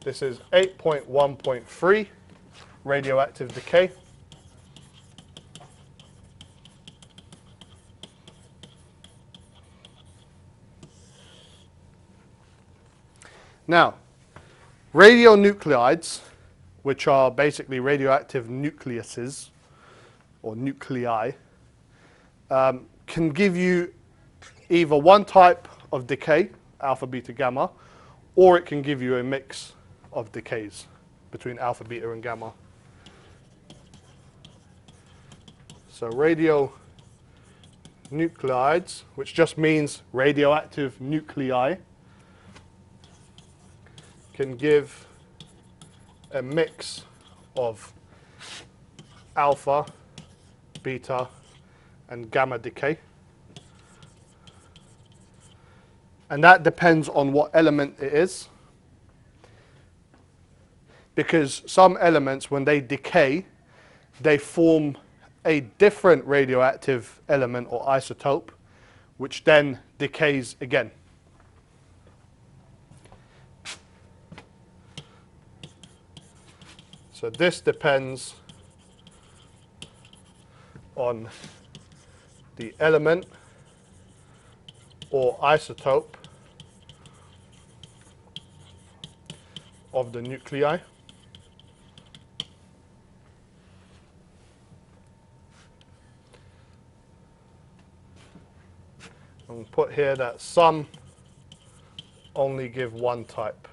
This is 8.1.3 radioactive decay. Now, radionuclides, which are basically radioactive nucleuses or nuclei, can give you either one type of decay, alpha, beta, gamma, or it can give you a mix of decays between alpha, beta, and gamma. So radionuclides, which just means radioactive nuclei, can give a mix of alpha, beta, and gamma decay. And that depends on what element it is. Because some elements, when they decay, they form a different radioactive element or isotope, which then decays again. So this depends on the element or isotope of the nuclei. And we'll put here that some only give one type.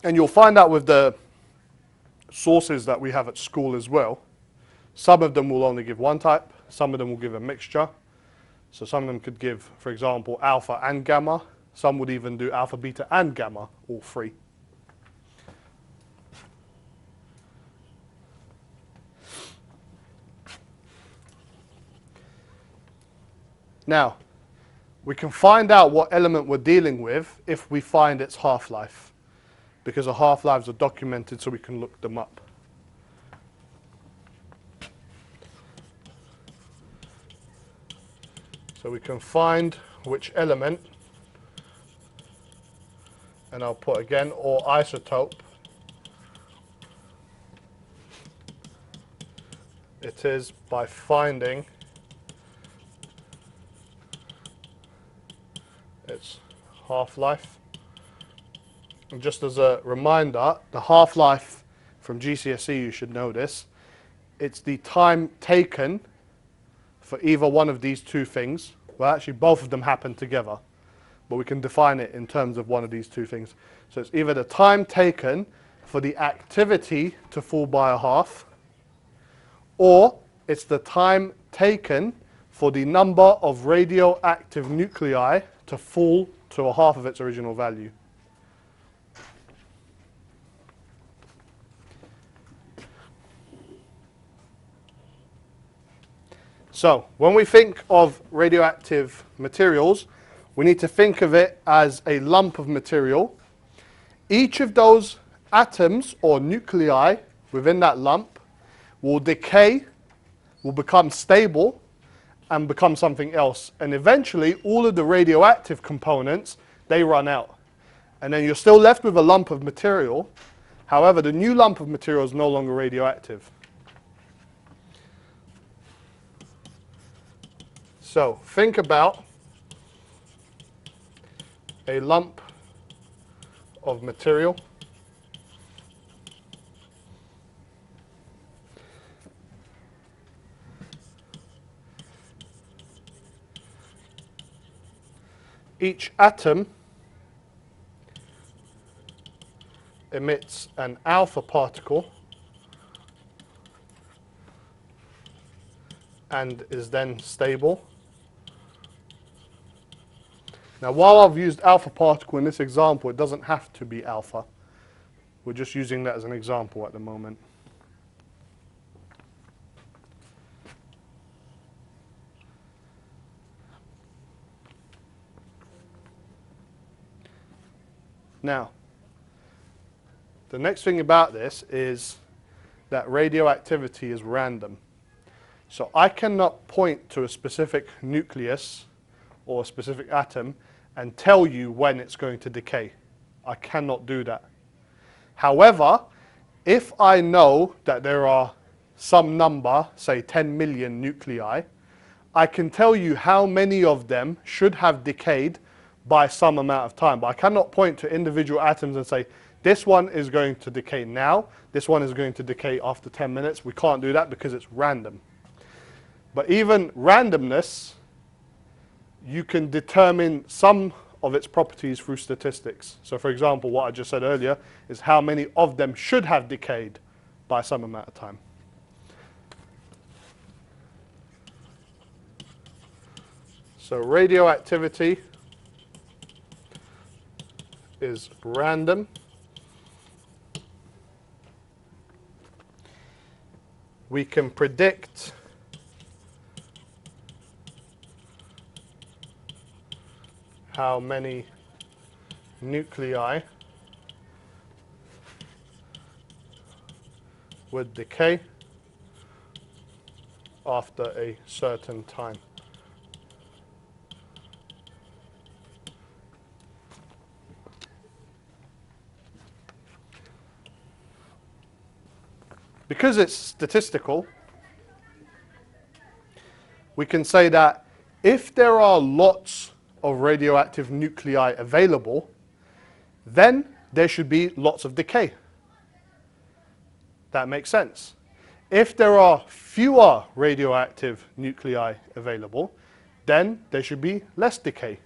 And you'll find out with the sources that we have at school as well, some of them will only give one type, some of them will give a mixture. So some of them could give, for example, alpha and gamma. Some would even do alpha, beta, and gamma, all three. Now, we can find out what element we're dealing with if we find its half-life, because the half-lives are documented so we can look them up. So we can find which element, and I'll put again, or isotope it is by finding its half-life. And just as a reminder, the half-life from GCSE, you should know this, it's the time taken for either one of these two things. Well, actually both of them happen together, but we can define it in terms of one of these two things. So it's either the time taken for the activity to fall by a half, or it's the time taken for the number of radioactive nuclei to fall to a half of its original value. So when we think of radioactive materials, we need to think of it as a lump of material. Each of those atoms or nuclei within that lump will decay, will become stable, and become something else. And eventually, all of the radioactive components, they run out. And then you're still left with a lump of material. However, the new lump of material is no longer radioactive. So think about a lump of material. Each atom emits an alpha particle and is then stable. Now, while I've used alpha particle in this example, it doesn't have to be alpha. We're just using that as an example at the moment. Now, the next thing about this is that radioactivity is random. So I cannot point to a specific nucleus or a specific atom and tell you when it's going to decay. I cannot do that. However, if I know that there are some number, say 10 million nuclei, I can tell you how many of them should have decayed by some amount of time. But I cannot point to individual atoms and say, this one is going to decay now, this one is going to decay after 10 minutes. We can't do that because it's random. But even randomness, you can determine some of its properties through statistics. So for example, what I just said earlier is how many of them should have decayed by some amount of time. So radioactivity is random. We can predict how many nuclei would decay after a certain time. Because it's statistical, we can say that if there are lots of radioactive nuclei available, then there should be lots of decay. That makes sense. If there are fewer radioactive nuclei available, then there should be less decay.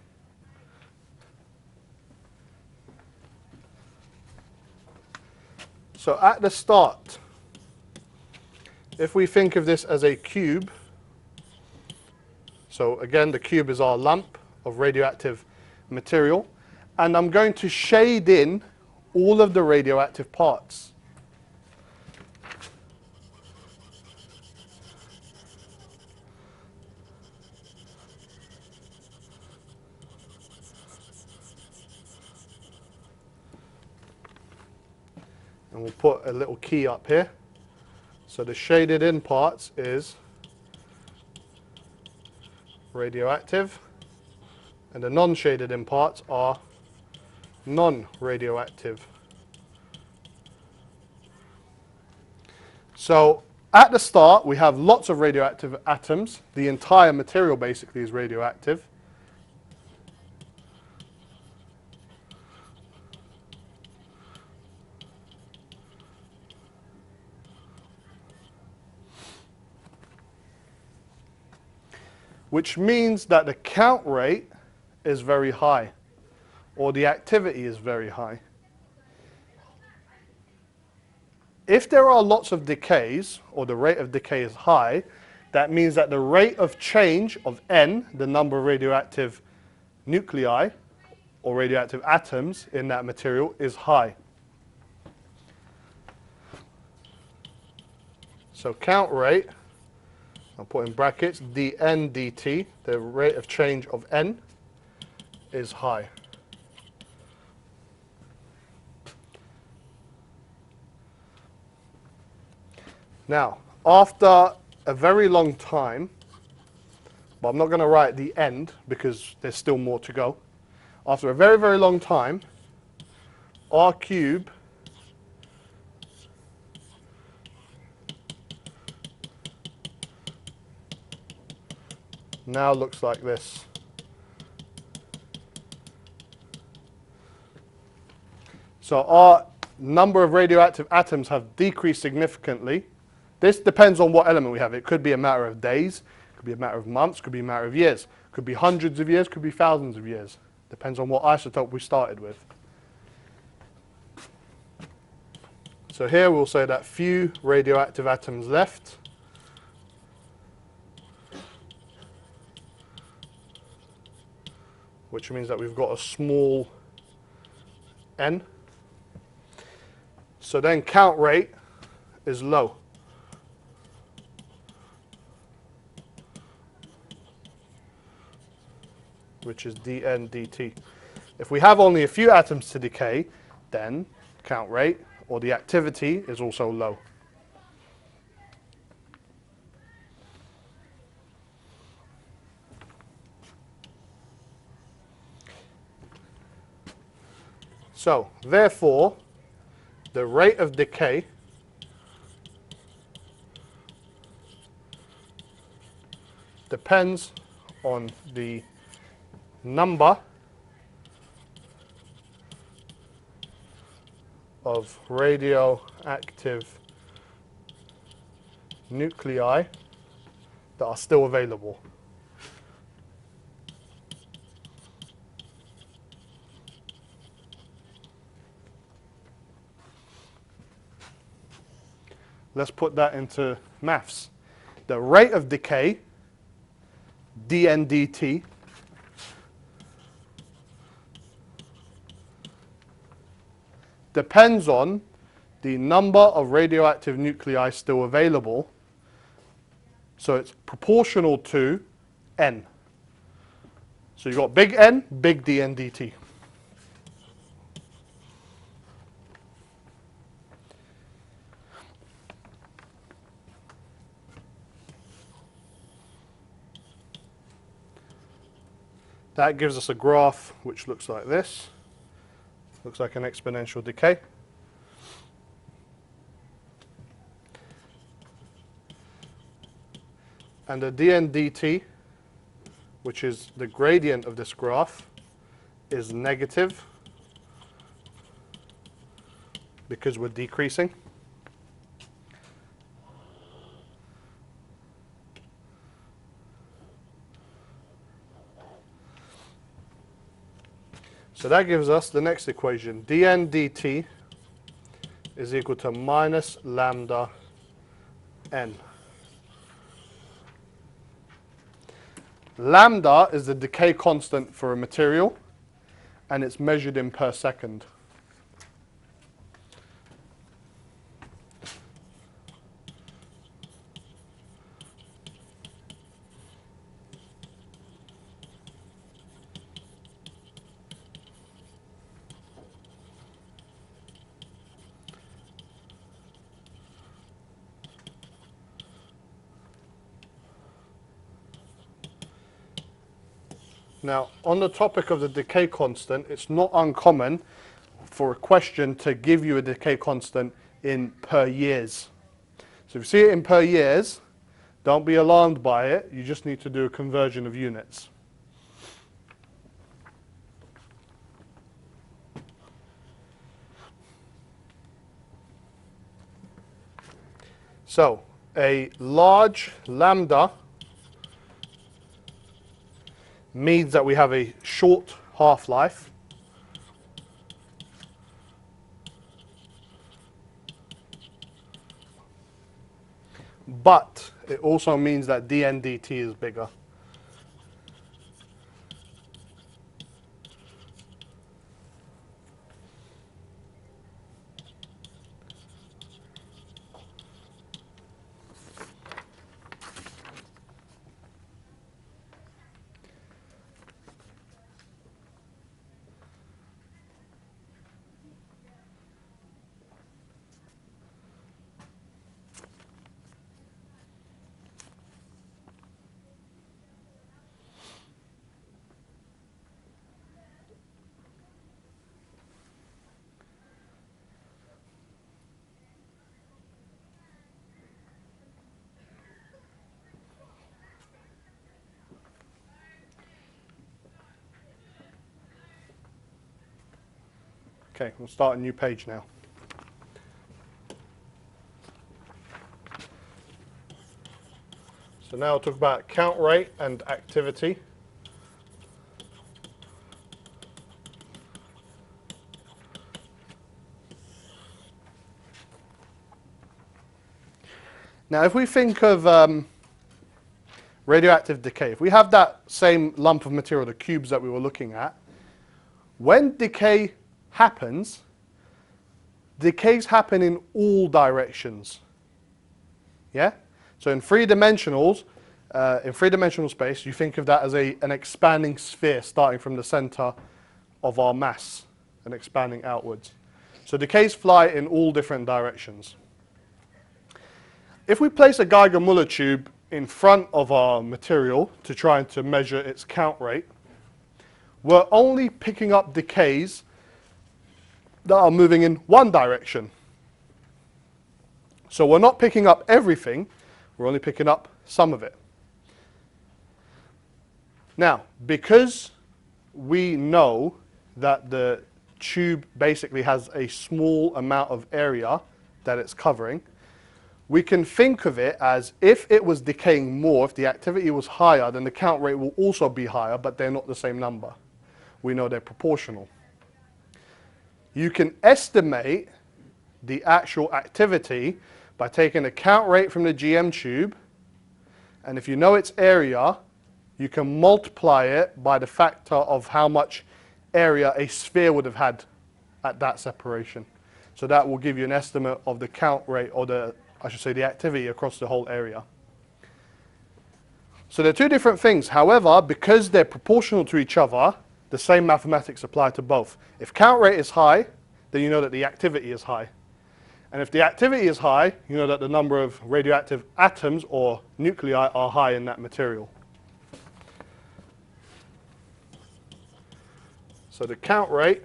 So at the start, if we think of this as a cube, so again the cube is our lump of radioactive material, and I'm going to shade in all of the radioactive parts. And we'll put a little key up here. So the shaded in parts is radioactive, and the non-shaded in parts are non-radioactive. So at the start we have lots of radioactive atoms. The entire material basically is radioactive. Which means that the count rate is very high, or the activity is very high. If there are lots of decays, or the rate of decay is high, that means that the rate of change of n, the number of radioactive nuclei, or radioactive atoms in that material, is high. So count rate, I'll put in brackets, dn dt, the rate of change of n, is high. Now, after a very long time, but I'm not going to write the end because there's still more to go. After a very, very long time, our cube now looks like this. So our number of radioactive atoms have decreased significantly. This depends on what element we have. It could be a matter of days, could be a matter of months, could be a matter of years, could be hundreds of years, could be thousands of years. Depends on what isotope we started with. So here we'll say that few radioactive atoms left. Which means that we've got a small n. So then count rate is low. Which is dn dt. If we have only a few atoms to decay, then count rate, or the activity, is also low. So, therefore, the rate of decay depends on the number of radioactive nuclei that are still available. Let's put that into maths. The rate of decay, dN dt, depends on the number of radioactive nuclei still available. So it's proportional to n. So you've got big N, big dN dt. That gives us a graph which looks like this. Looks like an exponential decay. And the dN dt, which is the gradient of this graph, is negative because we're decreasing. So that gives us the next equation. dN dt is equal to minus lambda n. Lambda is the decay constant for a material, and it's measured in per second. Now, on the topic of the decay constant, it's not uncommon for a question to give you a decay constant in per years. So if you see it in per years, don't be alarmed by it. You just need to do a conversion of units. So a large lambda means that we have a short half-life. But it also means that dN dt is bigger. Okay, we'll start a new page now. So now we'll talk about count rate and activity. Now if we think of radioactive decay, if we have that same lump of material, the cubes that we were looking at, when decay happens, decays happen in all directions. Yeah? So in three-dimensional space, you think of that as an expanding sphere starting from the center of our mass and expanding outwards. So decays fly in all different directions. If we place a Geiger-Müller tube in front of our material to try and to measure its count rate, we're only picking up decays that are moving in one direction. So we're not picking up everything, we're only picking up some of it. Now, because we know that the tube basically has a small amount of area that it's covering, we can think of it as if it was decaying more, if the activity was higher, then the count rate will also be higher, but they're not the same number. We know they're proportional. You can estimate the actual activity by taking the count rate from the GM tube, and if you know its area, you can multiply it by the factor of how much area a sphere would have had at that separation. So that will give you an estimate of the count rate, or I should say the activity across the whole area. So they're two different things. However, because they're proportional to each other, the same mathematics apply to both. If count rate is high, then you know that the activity is high. And if the activity is high, you know that the number of radioactive atoms or nuclei are high in that material. So the count rate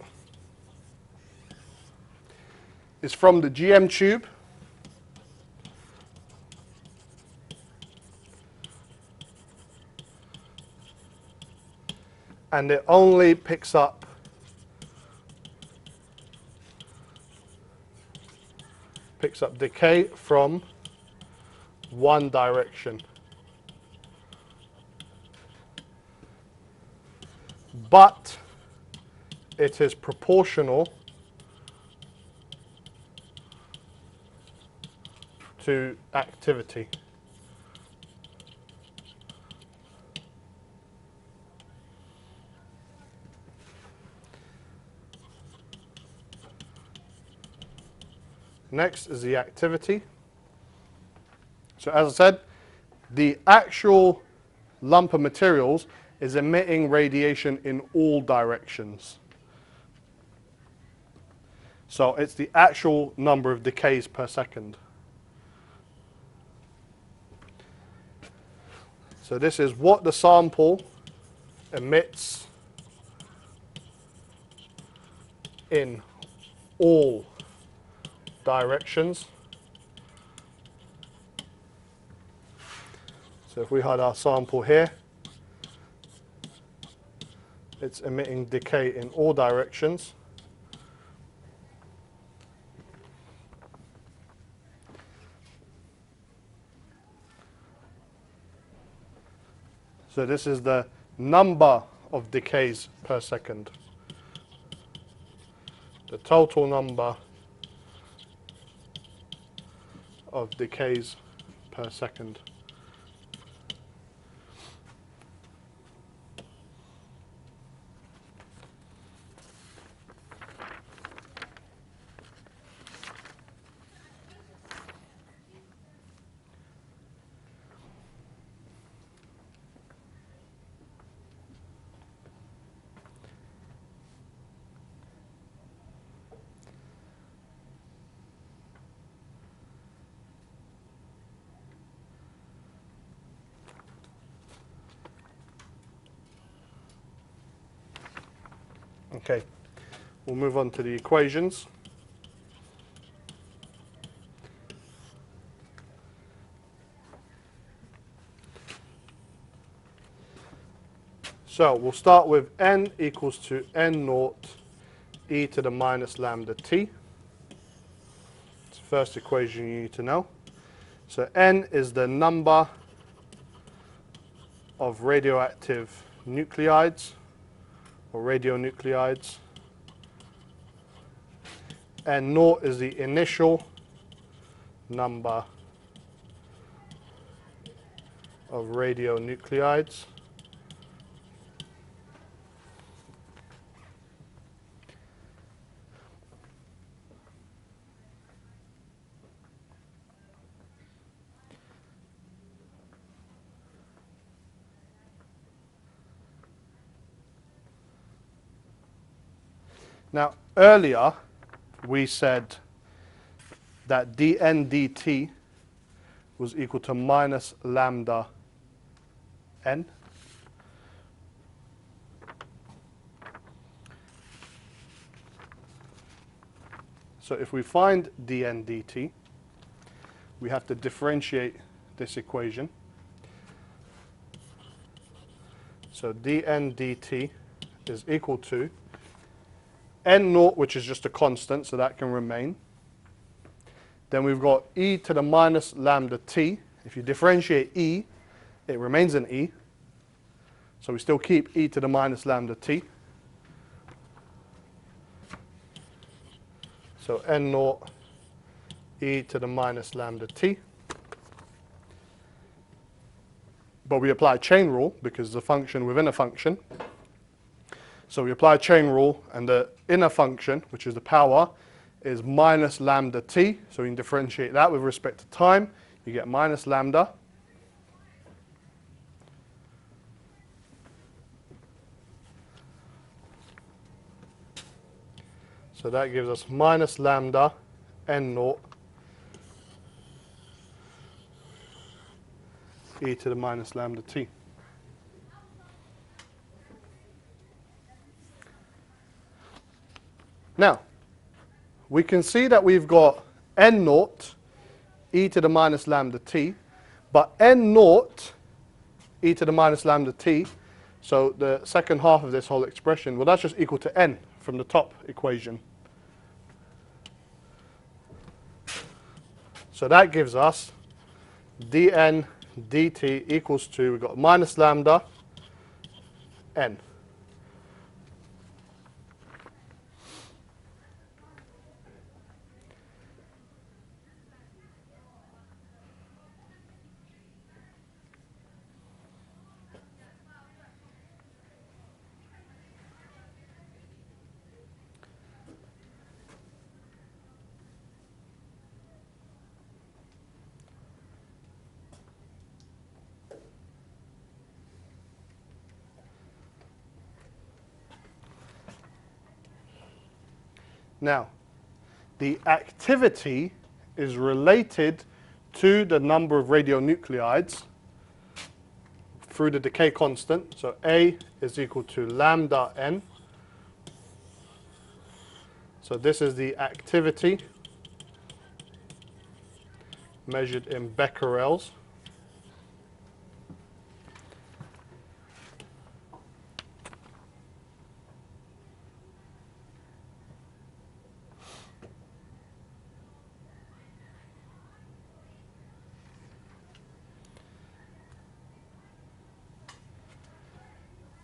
is from the GM tube and it only picks up decay from one direction. But it is proportional to activity. Next is the activity. So as I said, the actual lump of materials is emitting radiation in all directions. So it's the actual number of decays per second. So this is what the sample emits in all directions. So if we had our sample here, it's emitting decay in all directions. So this is the number of decays per second. The total number of decays per second. Okay, we'll move on to the equations. So we'll start with n equals to n naught e to the minus lambda t. It's the first equation you need to know. So n is the number of radioactive nuclides or radionuclides. N naught is the initial number of radionuclides. Now, earlier we said that dn dt was equal to minus lambda n. So if we find dn dt, we have to differentiate this equation. So dn dt is equal to n naught, which is just a constant, so that can remain. Then we've got e to the minus lambda t. If you differentiate e, it remains an e. So we still keep e to the minus lambda t. So n naught e to the minus lambda t. But we apply chain rule because it's a function within a function. So we apply chain rule, and the inner function, which is the power, is minus lambda t. So we can differentiate that with respect to time. You get minus lambda. So that gives us minus lambda n naught e to the minus lambda t. Now, we can see that we've got n naught e to the minus lambda t, but n naught e to the minus lambda t, so the second half of this whole expression, well, that's just equal to n from the top equation. So that gives us dn dt equals to, we've got minus lambda n. Now, the activity is related to the number of radionuclides through the decay constant. So A is equal to lambda n. So this is the activity measured in becquerels.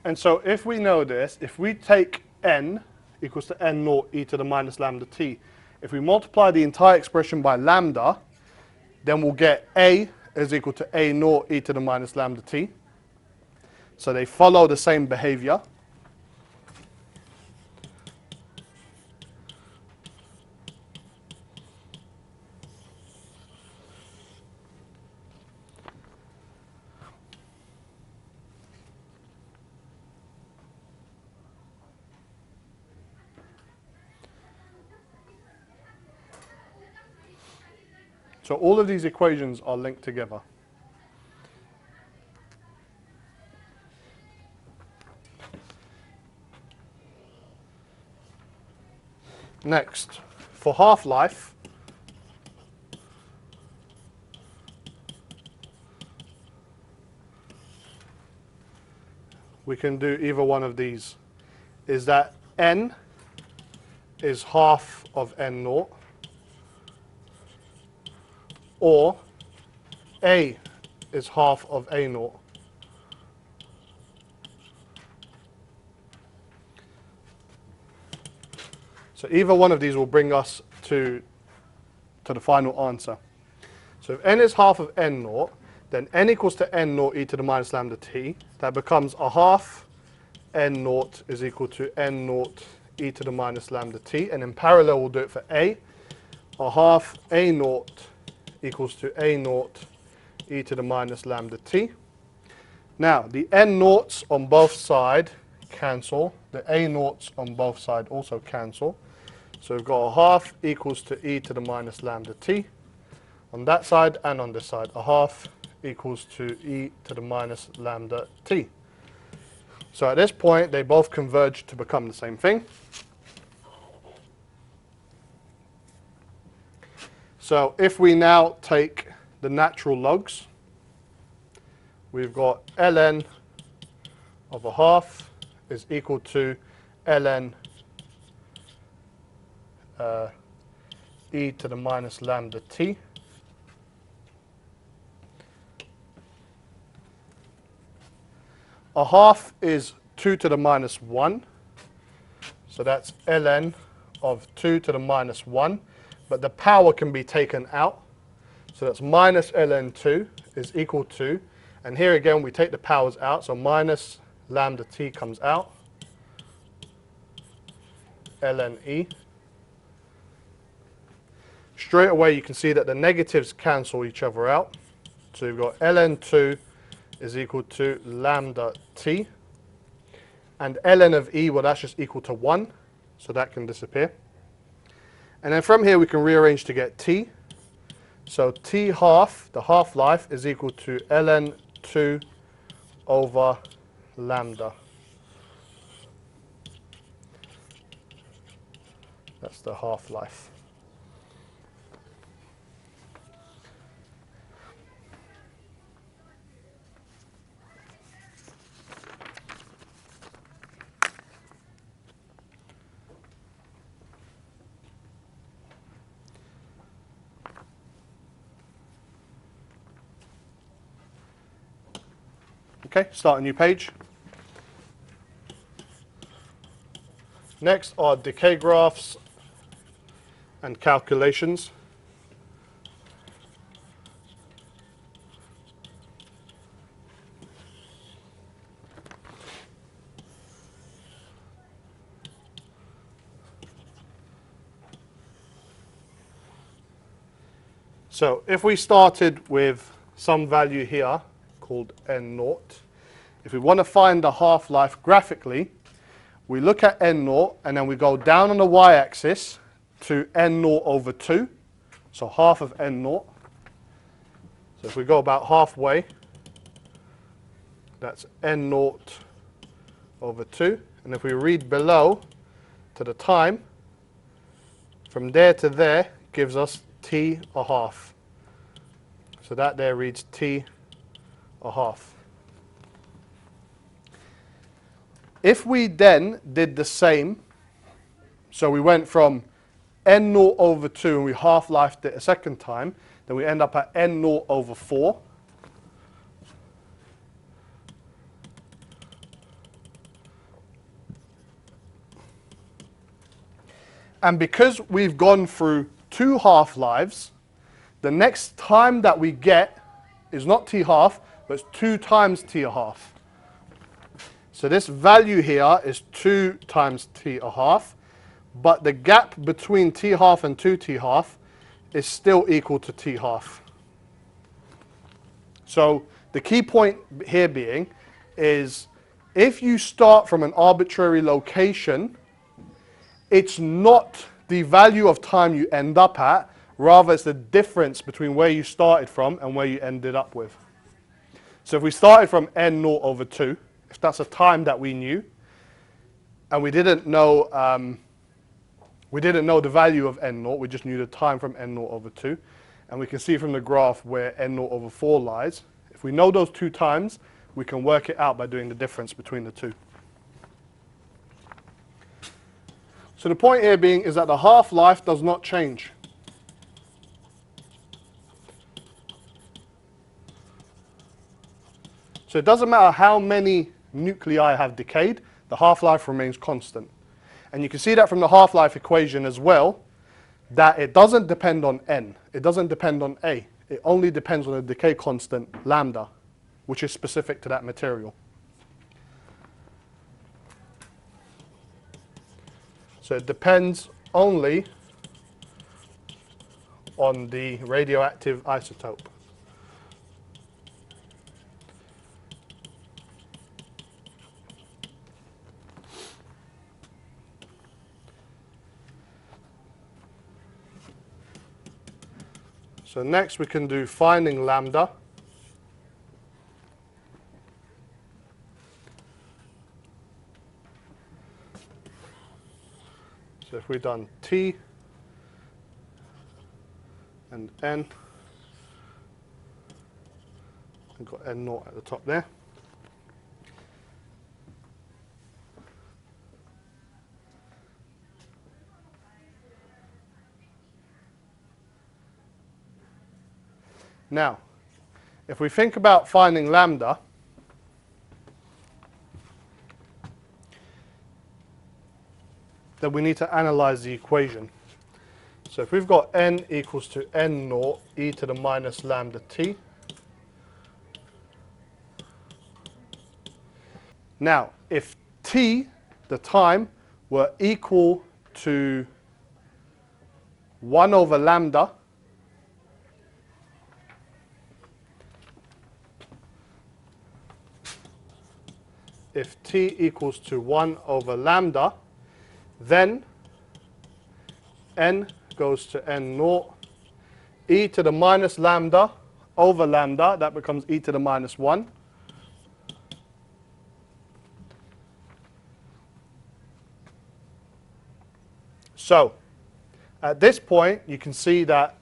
And so if we know this, if we take n equals to n naught e to the minus lambda t, if we multiply the entire expression by lambda, then we'll get A is equal to A naught e to the minus lambda t. So they follow the same behavior. So all of these equations are linked together. Next, for half-life, we can do either one of these. Is that n is half of n naught, or A is half of A naught. So either one of these will bring us to the final answer. So if n is half of n naught, then n equals to n naught e to the minus lambda t. That becomes a half n naught is equal to n naught e to the minus lambda t. And in parallel, we'll do it for A. A half A naught equals to A naught e to the minus lambda t. Now, the n naughts on both sides cancel. The A naughts on both sides also cancel. So we've got a half equals to e to the minus lambda t on that side and on this side. A half equals to e to the minus lambda t. So at this point, they both converge to become the same thing. So if we now take the natural logs, we've got ln of a half is equal to ln e to the minus lambda t. A half is 2 to the minus 1. So that's ln of 2 to the minus 1. But the power can be taken out. So that's minus ln 2 is equal to, and here again we take the powers out, so minus lambda t comes out, ln e. Straight away you can see that the negatives cancel each other out. So you've got ln 2 is equal to lambda t. And ln of e, well, that's just equal to 1. So that can disappear. And then from here we can rearrange to get t. So t half, the half-life, is equal to ln 2 over lambda. That's the half-life. Okay, start a new page. Next are decay graphs and calculations. So if we started with some value here called n0, if we want to find the half-life graphically, we look at n0 and then we go down on the y-axis to n0 over 2, so half of n0. So if we go about halfway, that's n0 over 2. And if we read below to the time, from there to there gives us t a half. So that there reads t a half. If we then did the same, so we went from n0 over 2 and we half-lifed it a second time, then we end up at n0 over 4. And because we've gone through 2 half-lives, the next time that we get is not t half, but it's 2 times t a half. So this value here is 2 times t a half, but the gap between t half and 2t half is still equal to t half. So the key point here being is if you start from an arbitrary location, it's not the value of time you end up at, rather it's the difference between where you started from and where you ended up with. So if we started from n0 over 2, if that's a time that we knew, and we didn't know the value of n0, we just knew the time from n0 over 2, and we can see from the graph where n0 over 4 lies. If we know those 2 times, we can work it out by doing the difference between the 2. So the point here being is that the half-life does not change. So it doesn't matter how many nuclei have decayed, the half-life remains constant. And you can see that from the half-life equation as well, that it doesn't depend on n, it doesn't depend on a, it only depends on the decay constant lambda, which is specific to that material. So it depends only on the radioactive isotope. So next we can do finding lambda. So if we've done T and n. We've got n naught at the top there. Now, if we think about finding lambda, then we need to analyze the equation. So if we've got n equals to n naught e to the minus lambda t. Now, if t, the time, were equal to 1 over lambda, if t equals to 1 over lambda, then n goes to n naught, e to the minus lambda over lambda, that becomes e to the minus 1. So, at this point, you can see that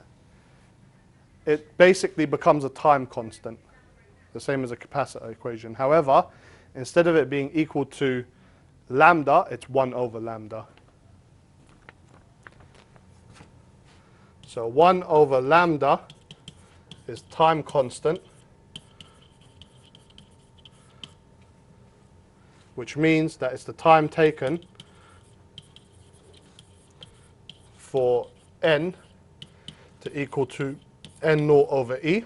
it basically becomes a time constant, the same as a capacitor equation. However, instead of it being equal to lambda, it's 1 over lambda. So 1 over lambda is time constant, which means that it's the time taken for n to equal to n naught over e,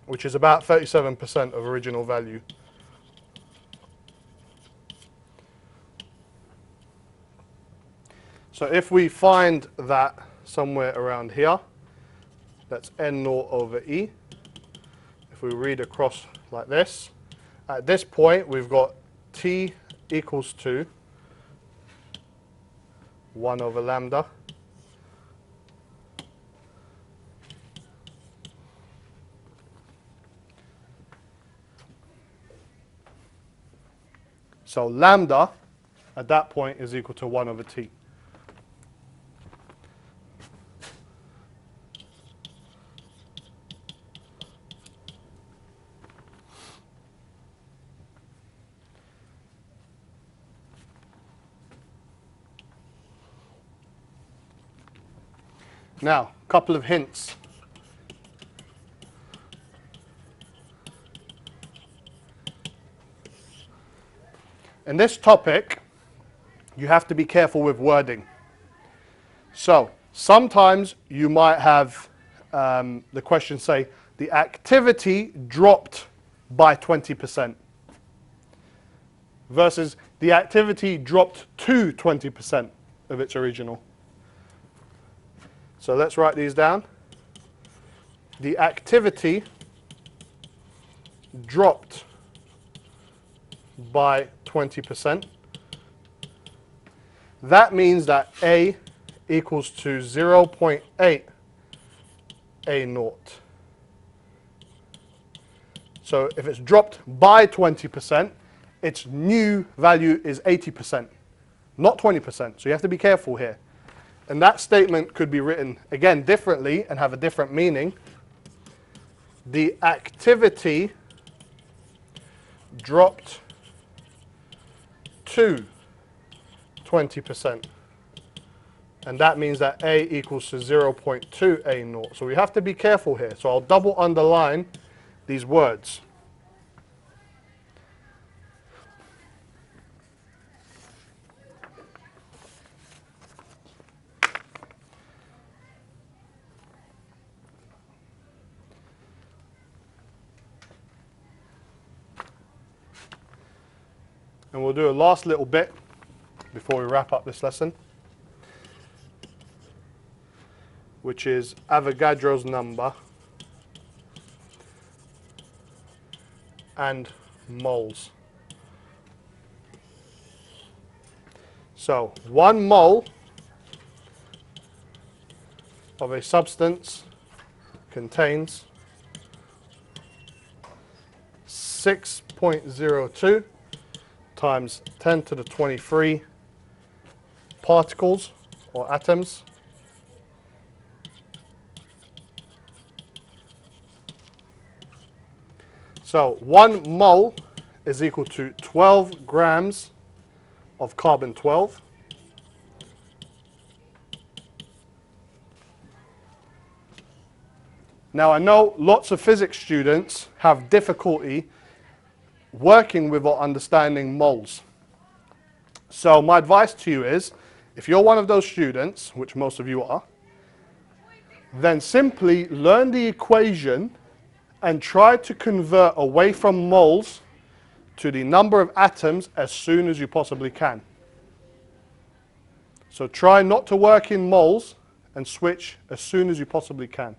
which is about 37% of original value. So if we find that somewhere around here, that's n naught over e. If we read across like this, at this point we've got t equals to 1 over lambda. So lambda at that point is equal to 1 over t. Now, a couple of hints. In this topic, you have to be careful with wording. So, sometimes you might have the question say, the activity dropped by 20%, versus the activity dropped to 20% of its original. So let's write these down. The activity dropped by 20%. That means that A equals to 0.8 A naught. So if it's dropped by 20%, its new value is 80%, not 20%. So you have to be careful here. And that statement could be written, again, differently and have a different meaning. The activity dropped to 20%. And that means that A equals to 0.2 A naught. So we have to be careful here. So I'll double underline these words. And we'll do a last little bit before we wrap up this lesson, which is Avogadro's number and moles. So 1 mole of a substance contains 6.02 times 10 to the 23 particles or atoms. So 1 mole is equal to 12 grams of carbon-12. Now I know lots of physics students have difficulty working with or understanding moles. So my advice to you is, if you're one of those students, which most of you are, then simply learn the equation and try to convert away from moles to the number of atoms as soon as you possibly can. So try not to work in moles and switch as soon as you possibly can.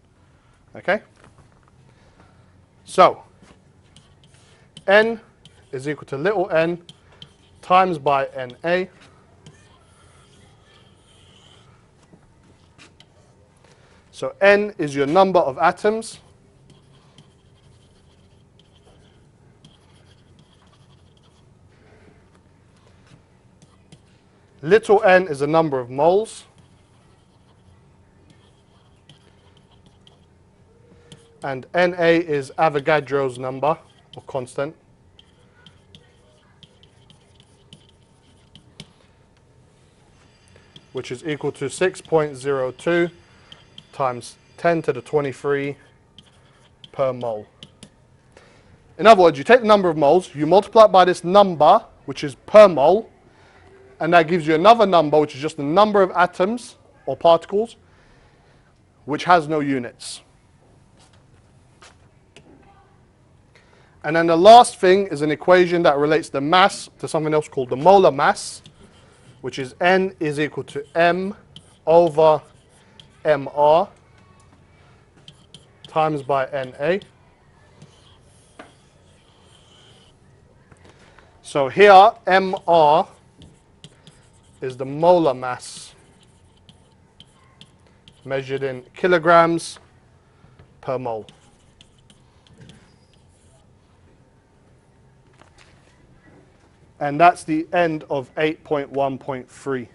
Okay? So, N is equal to little n times by Na. So N is your number of atoms. Little n is the number of moles. And Na is Avogadro's number, or constant. Which is equal to 6.02 times 10 to the 23 per mole. In other words, you take the number of moles, you multiply it by this number, which is per mole, and that gives you another number, which is just the number of atoms or particles, which has no units. And then the last thing is an equation that relates the mass to something else called the molar mass, which is N is equal to M over Mr times by Na. So here, Mr is the molar mass measured in kilograms per mole. And that's the end of 8.1.3.